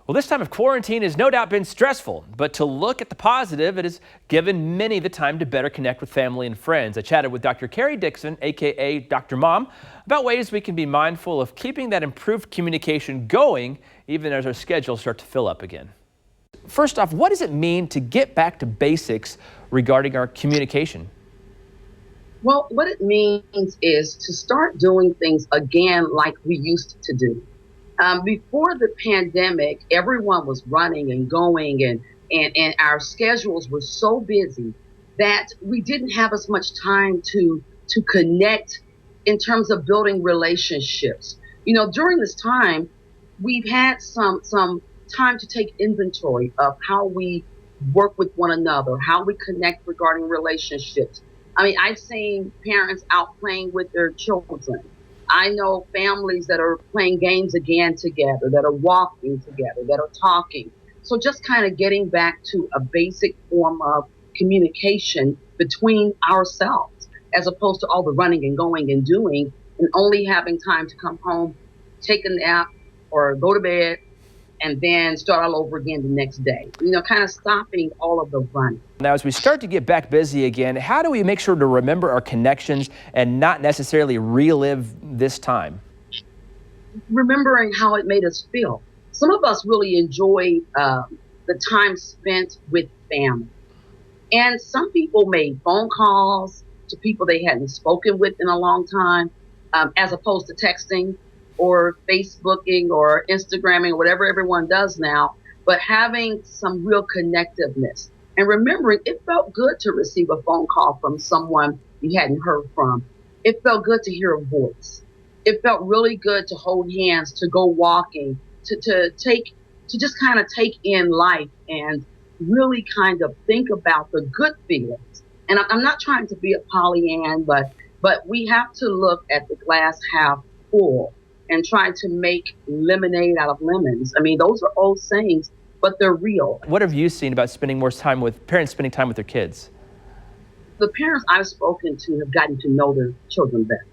Well, this time of quarantine has no doubt been stressful, but to look at the positive, it has given many the time to better connect with family and friends. I chatted with Dr. Kerry Dixon, aka Dr. Mom, about ways we can be mindful of keeping that improved communication going, even as our schedules start to fill up again. First off, what does it mean to get back to basics regarding our communication? Well, what it means is to start doing things again like we used to do. Before the pandemic, everyone was running and going, and our schedules were so busy that we didn't have as much time to connect in terms of building relationships. You know, during this time, we've had some time to take inventory of how we work with one another, how we connect regarding relationships. I mean, I've seen parents out playing with their children. I know families that are playing games again together, that are walking together, that are talking. So just kind of getting back to a basic form of communication between ourselves, as opposed to all the running and going and doing, and only having time to come home, take a nap, or go to bed, and then start all over again the next day. You know, kind of stopping all of the running. Now, as we start to get back busy again, how do we make sure to remember our connections and not necessarily relive this time? Remembering how it made us feel. Some of us really enjoy the time spent with family. And some people made phone calls to people they hadn't spoken with in a long time, as opposed to texting or Facebooking or Instagramming or whatever everyone does now, but having some real connectiveness. And remembering it felt good to receive a phone call from someone you hadn't heard from. It felt good to hear a voice. It felt really good to hold hands, to go walking, to just kind of take in life and really kind of think about the good feelings. And I'm not trying to be a Pollyanna, but we have to look at the glass half full and try to make lemonade out of lemons. I mean, those are old sayings, but they're real. What have you seen about spending more time with parents spending time with their kids? The parents I've spoken to have gotten to know their children better.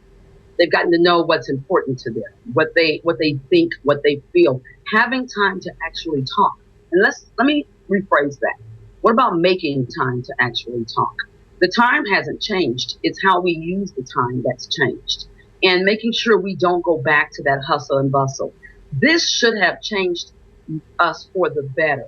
They've gotten to know what's important to them, what they think, what they feel. Having time to actually talk. And let me rephrase that. What about making time to actually talk? The time hasn't changed. It's how we use the time that's changed. And making sure we don't go back to that hustle and bustle. This should have changed us for the better.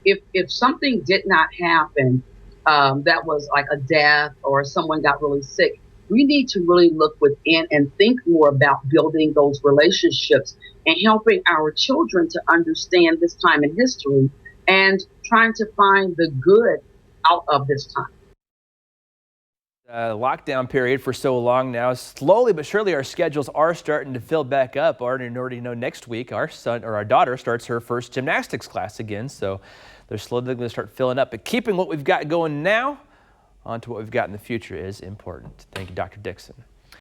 If something did not happen, that was like a death or someone got really sick, we need to really look within and think more about building those relationships and helping our children to understand this time in history and trying to find the good out of this time. Lockdown period for so long now. Slowly but surely our schedules are starting to fill back up. I already know next week our son or our daughter starts her first gymnastics class again, so they're slowly going to start filling up. But keeping what we've got going now onto what we've got in the future is important. Thank you, Dr. Dixon.